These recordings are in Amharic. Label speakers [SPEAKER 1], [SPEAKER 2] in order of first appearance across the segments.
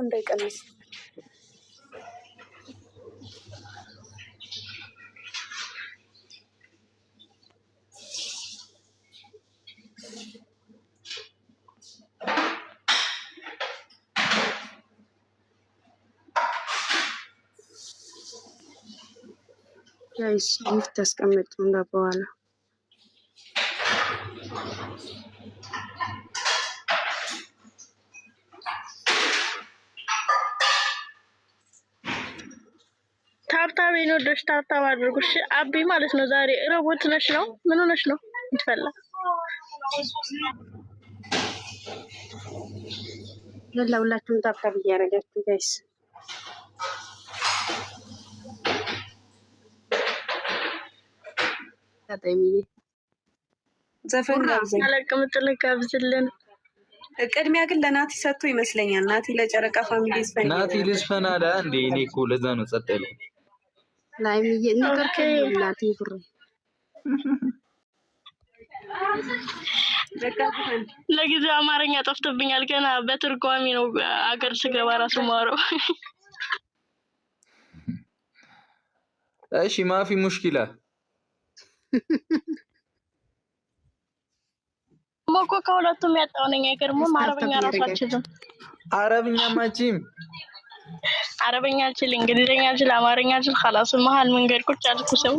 [SPEAKER 1] እንዳይቀንስ
[SPEAKER 2] ጋይስ ጊፍት ተስቀምጡ በኋላ
[SPEAKER 3] ታብታብ ነው ታብታብ አድርጉሽ። አቢ ማለት ነው ዛሬ ሮቦት ነሽ ነው? ምን ሆነሽ ነው? እንትፈላ
[SPEAKER 2] ለሁላችሁም ታብታብ እያደረጋችሁ ጋይስ ታጠሚዬ
[SPEAKER 1] ዘፈን ጋብዘኝ።
[SPEAKER 3] አለቅምጥል ጋብዝልን።
[SPEAKER 1] ቅድሚያ ግን ለናቲ ሰጥቶ ይመስለኛል። ናቲ ለጨረቃ ፋሚሊ ይስፈን።
[SPEAKER 4] ናቲ ልስፈና አለ እንዴ? እኔ እኮ ለዛ ነው ጸጥ ያለው።
[SPEAKER 2] ላይሚዬ ንቀርከ ናቲ ብሩ
[SPEAKER 3] ለጊዜው አማርኛ ጠፍቶብኛል። ገና በትርጓሚ ነው አገር ስገባ ራሱ ማወራው።
[SPEAKER 4] እሺ ማፊ ሙሽኪላ
[SPEAKER 3] ሞኮ ከሁለቱም ያጣው ነኝ። አይገርምም? አረብኛ ራሱ አልችልም።
[SPEAKER 4] አረብኛ ማቺም
[SPEAKER 3] አረብኛ አልችል፣ እንግሊዝኛ አልችል፣ አማርኛ አልችል። خلاص መሀል መንገድ ቁጭ አልኩ። ሰው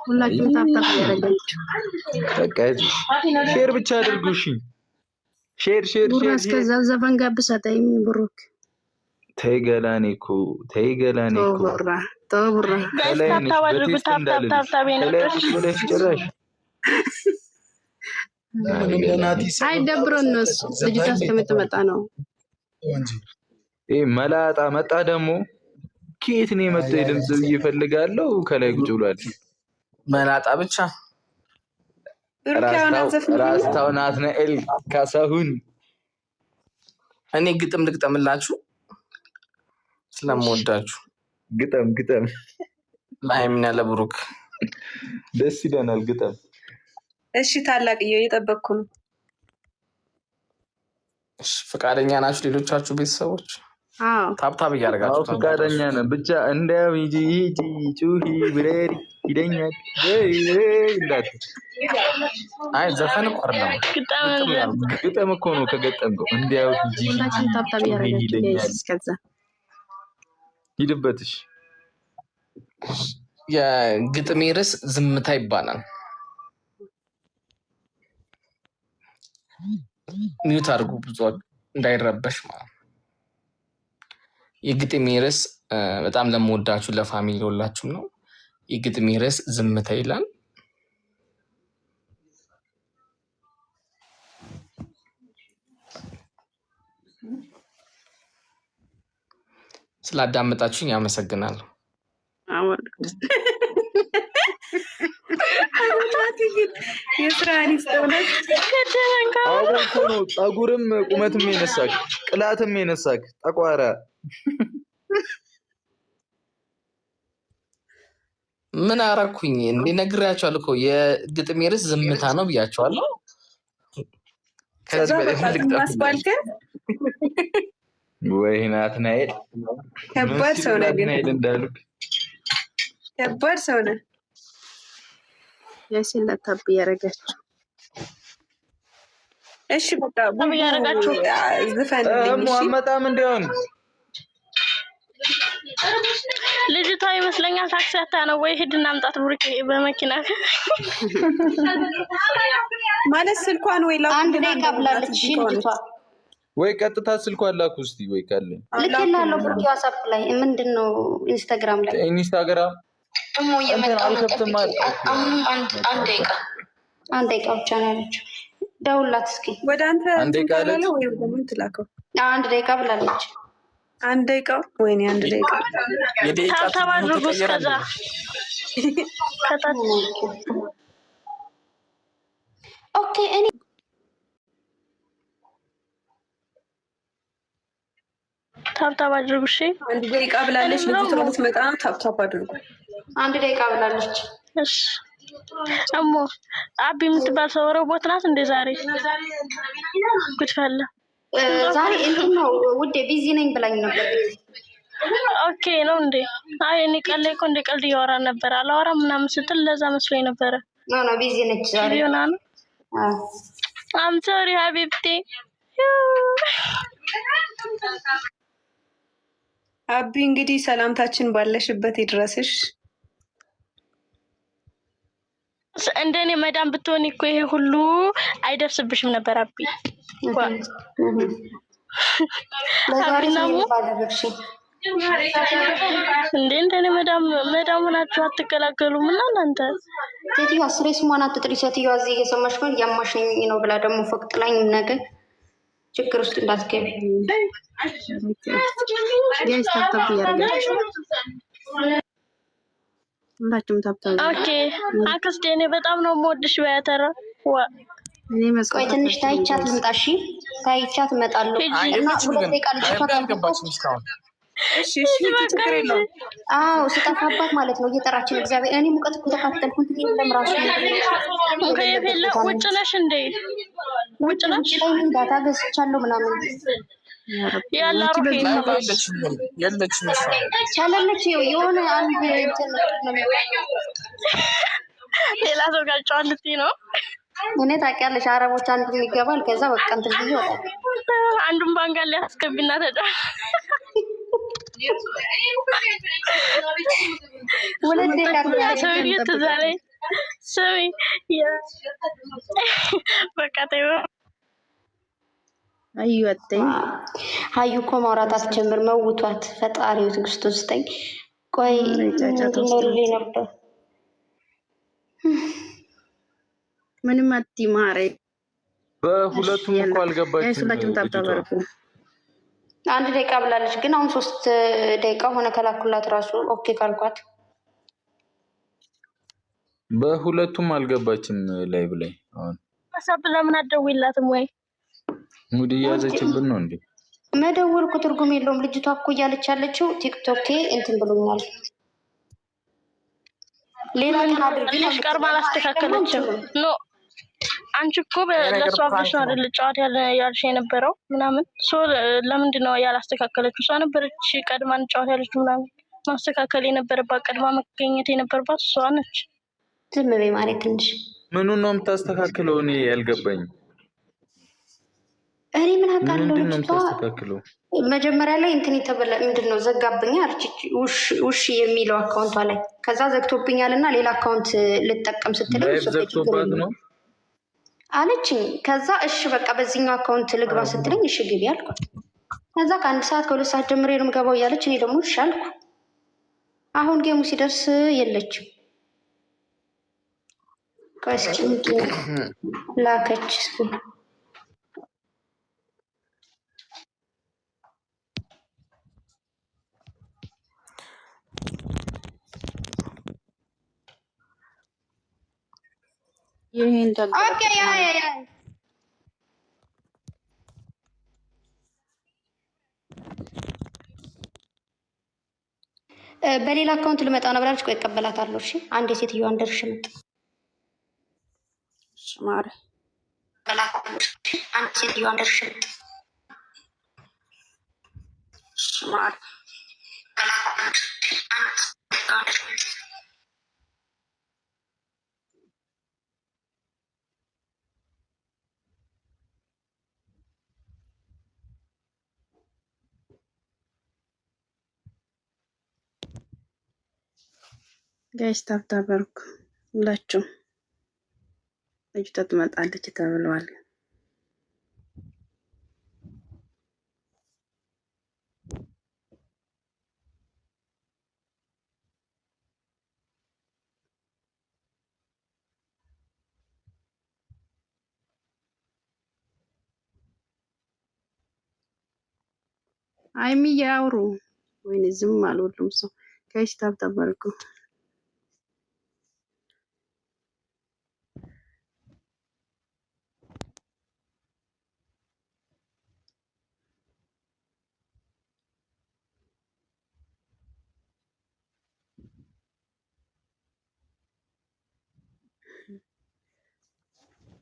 [SPEAKER 2] ሁላችሁም ታብታብ ያደረጋችሁ
[SPEAKER 4] በቃ ሼር ብቻ አድርጉ። እሺ ሼር
[SPEAKER 2] እስከዛ ዘፈን ጋብሳታኝ ብሩክ
[SPEAKER 4] ተይ ገላኔ እኮ
[SPEAKER 2] ተወራ
[SPEAKER 3] ታብታብ አድርጉ። ታብታብ
[SPEAKER 4] ወለሽ ጭራሽ
[SPEAKER 2] አይደብረን ነው ልጅቷ እስከምትመጣ ነው
[SPEAKER 4] እንጂ መላጣ መጣ ደግሞ ከየት ነው የመጣው? ድምጽ ይፈልጋለው ከላይ ቁጭ ብሏል።
[SPEAKER 5] መላጣ ብቻ
[SPEAKER 4] ራስታው ናትናኤል ካሳሁን።
[SPEAKER 5] እኔ ግጥም ልግጠምላችሁ ስለምወዳችሁ።
[SPEAKER 4] ግጠም
[SPEAKER 5] ለሃይሚና ለብሩክ
[SPEAKER 4] ደስ ይለናል። ግጠም
[SPEAKER 1] እሺ ታላቅየው እየጠበቅኩ ነው።
[SPEAKER 5] እሺ ፈቃደኛ ናችሁ ሌሎቻችሁ ቤተሰቦች?
[SPEAKER 2] አዎ
[SPEAKER 5] ታብታብ እያደረጋችሁ
[SPEAKER 4] ፈቃደኛ ነን። ብቻ እንዳው ሂጂ ጩሂ ብሬሪ ይደኛል እንዳት
[SPEAKER 5] አይ ዘፈን እኮ አይደለም
[SPEAKER 4] ግጠም እኮ ነው። ከገጠምከው እንዳው ሂጂ
[SPEAKER 2] ታብታብ ያደረጋችሁ እስከዛ
[SPEAKER 4] ሂድበትሽ።
[SPEAKER 5] የግጥሜ ርዕስ ዝምታ ይባላል። ሚውት አድርጉ ብዙ እንዳይረበሽ ማለት ነው። የግጥሜ ርዕስ በጣም ለምወዳችሁ ለፋሚሊ ሁላችሁም ነው። የግጥሜ ርዕስ ዝምታ ይላል። ስላዳመጣችሁኝ ያመሰግናለሁ።
[SPEAKER 4] ጸጉርም ቁመትም የነሳክ ቅላትም የነሳክ ጠቋራ
[SPEAKER 5] ምን አራኩኝ እንዴ? ነግሬያቸዋለሁ እኮ የግጥሜ ርዕስ ዝምታ ነው ብያቸዋለሁ። ከዚህ በላይ
[SPEAKER 1] ማስባልከ
[SPEAKER 4] ወይ ናትናኤል
[SPEAKER 1] ከባድ ሰው ነህ።
[SPEAKER 4] ናትናኤል እንዳሉክ
[SPEAKER 1] ከባድ ሰው ነህ።
[SPEAKER 2] ያሲላታብ ያረጋችሁ።
[SPEAKER 1] እሺ በቃ ቡቡ ያረጋችሁ ዝፈን
[SPEAKER 4] ሙሐመዳም እንዲሆን
[SPEAKER 3] ልጅቷ ይመስለኛል ታክሲ አታ ነው ወይ ሄድና አምጣት ብሩክ በመኪና
[SPEAKER 1] ማለት ስልኳን ወይ ላው
[SPEAKER 6] አንድ ደቂቃ ብላለች ልጅቷ።
[SPEAKER 4] ወይ ቀጥታ ስልኳን ላኩ እስቲ ወይ ካለ
[SPEAKER 6] ልክላለሁ። ብሩክ ዋትስአፕ ላይ ምንድነው ኢንስታግራም ላይ
[SPEAKER 3] ደግሞ
[SPEAKER 6] የመጣው
[SPEAKER 4] አልከፍትም ማለት
[SPEAKER 6] አሁንም አንድ ደቂቃ ብቻ ነው ያለችው። ደውላት እስኪ
[SPEAKER 1] ወደ አንተ
[SPEAKER 4] አንድ ደቂቃ አለች
[SPEAKER 1] ወይ ደግሞ ትላከው።
[SPEAKER 6] አንድ ደቂቃ ብላለች።
[SPEAKER 1] አንድ ደቂቃ ወይኔ አንድ ደቂቃ
[SPEAKER 5] የደቂቃ
[SPEAKER 3] ታባድርጉ እስከዛ ከታች
[SPEAKER 6] ኦኬ እኔ
[SPEAKER 3] ታብታብ አድርጉ። እሺ
[SPEAKER 1] አንድ ደቂቃ ብላለች። ልጅቷ ልትመጣ ታብታብ አድርጉ።
[SPEAKER 6] አንድ ደቂቃ ብላለች።
[SPEAKER 3] እሺ እሞ አቢ የምትባል ሰው ሮቦት ናት እንደ ዛሬ ጉድፈላ
[SPEAKER 6] ዛሬ እንትን ነው ውዴ ቢዚ ነኝ ብላኝ ነበር።
[SPEAKER 3] ኦኬ ነው እንዴ? አይ እኔ ቀለይ እኮ እንደ ቀልድ እያወራን ነበር። አላወራም ምናምን ስትል ለዛ መስሎኝ ነበረ።
[SPEAKER 6] ኖ ቢዚ ነች ዛሬ
[SPEAKER 3] ቢሆና ነው። አም ሶሪ ሀቢብቴ።
[SPEAKER 1] አቢ እንግዲህ ሰላምታችን ባለሽበት ይድረስሽ።
[SPEAKER 3] እንደኔ መዳም ብትሆን እኮ ይሄ ሁሉ አይደርስብሽም ነበር አቢ።
[SPEAKER 6] ለዛሬ ነው ባደረግሽ
[SPEAKER 3] እንዴ? እንደኔ መዳም ሆናችሁ አትገላገሉም እና እናንተ
[SPEAKER 6] ሴትዮዋ አስሬ ስሟን አትጥሪ። ሴትዮዋ እዚህ እየሰማሽ ነው እያማሽ ነው ብላ ደግሞ ፎቅ ጥላኝ ነገር ችግር ውስጥ እንዳትገቢ።
[SPEAKER 2] ጋይስ ታብታብ ያረጋችሁ ሁላችሁም ታብታብ።
[SPEAKER 3] ኦኬ አክስቴ እኔ በጣም ነው የምወድሽ። በያተራ
[SPEAKER 2] እኔ መስቀል
[SPEAKER 6] ቆይ ትንሽ ታይቻት ልምጣሽ። ታይቻት እመጣለሁ እና ሁለት ደቂቃ ልጅቷ ካልገባች
[SPEAKER 1] እሺ ችግር የለውም።
[SPEAKER 6] አዎ ስጠፋባት ማለት ነው እየጠራችን እግዚአብሔር። እኔ ሙቀት እኮ ተካተልኩት ይሄን ራሱ
[SPEAKER 3] ከየፈለ ውጭ ነሽ እንዴ? ውጭ ነሽ?
[SPEAKER 6] ዳታ ገዝቻለሁ ምናምን
[SPEAKER 3] ያላ ሩሂ
[SPEAKER 5] የለችም
[SPEAKER 6] ቻለለች የሆነ አንድ እንትን ነው
[SPEAKER 3] ሌላ ሰው ጋር ጫልቲ ነው።
[SPEAKER 6] እኔ ታውቂያለሽ አረቦች አንዱ ይገባል ከዛ በቃ እንትን ይወጣል።
[SPEAKER 3] አንዱን ባንጋል ያስገብና ተጫ
[SPEAKER 6] ወለደ
[SPEAKER 3] ሰውዬ ተዛለኝ ሰውዬ በቃ ተይው።
[SPEAKER 2] አዩአተኝ
[SPEAKER 6] ሀዩ እኮ ማውራት አትጀምር መውቷት። ፈጣሪው ትዕግስቱን ስጠኝ። ቆይ እንደዚህ ነበር
[SPEAKER 2] ምንም አትማረ
[SPEAKER 4] በሁለቱም እኮ አልገባችም።
[SPEAKER 2] እሱላችሁም ታብታበርኩ
[SPEAKER 6] አንድ ደቂቃ ብላለች፣ ግን አሁን 3 ደቂቃ ሆነ ከላኩላት ራሱ ኦኬ ካልኳት
[SPEAKER 4] በሁለቱም አልገባችም። ላይ ብላይ አሁን
[SPEAKER 3] አሳብ ለምን አትደውይላትም ወይ?
[SPEAKER 4] ሙድ እያዘችብን ነው እንዴ?
[SPEAKER 6] መደወል እኮ ትርጉም የለውም። ልጅቷ እኮ እያለች ያለችው ቲክቶክ እንትን ብሎኛል። ሌላ ቀን አድርገሽ
[SPEAKER 3] ቀርባ አላስተካከለችም። ኖ አንቺ እኮ ለሷ ብለሽ ነው አይደል ጫወት ያልሽ የነበረው ምናምን። ሶ ለምንድን ነው ያላስተካከለችው? እሷ ነበረች ቀድማ ጫወት ያለችው ምናምን። ማስተካከል የነበረባት ቀድማ መገኘት የነበረባት እሷ ነች።
[SPEAKER 6] ዝም በይ ማለት ትንሽ
[SPEAKER 4] ምኑን ነው የምታስተካክለው? እኔ ያልገባኝ
[SPEAKER 6] እኔ ምን አውቃለሁ።
[SPEAKER 4] ምንድን ነው የምታስተካክለው?
[SPEAKER 6] መጀመሪያ ላይ እንትን የተበላ ምንድን ነው ዘጋብኛ አለች ውሽ የሚለው አካውንቷ ላይ። ከዛ ዘግቶብኛል እና ሌላ አካውንት ልጠቀም ስትለኝ
[SPEAKER 4] ዘግቶባት ነው
[SPEAKER 6] አለችኝ። ከዛ እሺ በቃ በዚህኛው አካውንት ልግባ ስትለኝ እሺ ግቢ አልኳት። ከዛ ከ1 ሰዓት ከ2 ሰዓት ጀምሬ ነው የምገባው እያለች እኔ ደግሞ እሺ አልኩ። አሁን ጌሙ ሲደርስ የለችም። ቆይ እስኪ ላከች እስኪ
[SPEAKER 2] ይሄን
[SPEAKER 6] ኦኬ ያ በሌላ አካውንት ልመጣ ነው ብላለች። ቆይ እቀበላታለሁ። እሺ አንድ የሴትዮዋ እንደርሽ መጣ
[SPEAKER 2] ማረ
[SPEAKER 6] አንድ ሴትዮዋ እንደርሽ መጣ ማረ
[SPEAKER 2] ጋይስ ታብታበርኩ ሁላችሁ ልጅቷ ትመጣለች ተብለዋል። አይሚ ያውሩ ወይኔ ዝም አልወሉም ሰው ጋይስ ታብታበርኩ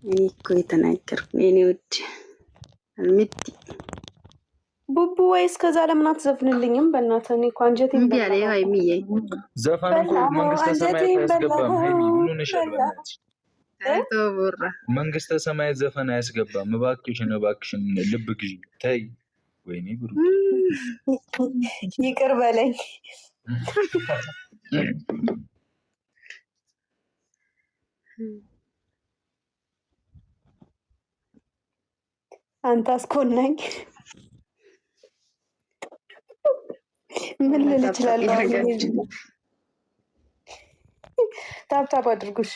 [SPEAKER 2] እኔ እኮ የተናገርኩ የኔ ውድ አልምት
[SPEAKER 1] ቡቡ ወይስ ከዛ ለምን አትዘፍንልኝም? በእናትህ እኔ እኮ አንጀቴን
[SPEAKER 2] እምቢ አለ። ያው ሀይሚዬ
[SPEAKER 4] ዘፈን እኮ መንግስተ ሰማያት አያስገባም። ሀይሚ ምን ሆነሻል? በእናትሽ
[SPEAKER 2] ተወራ
[SPEAKER 4] መንግስተ ሰማያት ዘፈን አያስገባም። እባክሽን እባክሽን ልብ ግዢ ተይ። ወይኔ ብሩ
[SPEAKER 1] ይቅር በለኝ። አንተ አስኮናኝ። ምን ልል እችላለሁ? ታብታብ አድርጉሽ።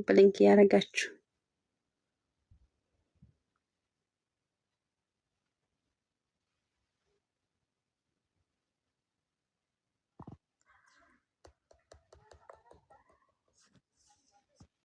[SPEAKER 2] ብሊንክ ያረጋችሁ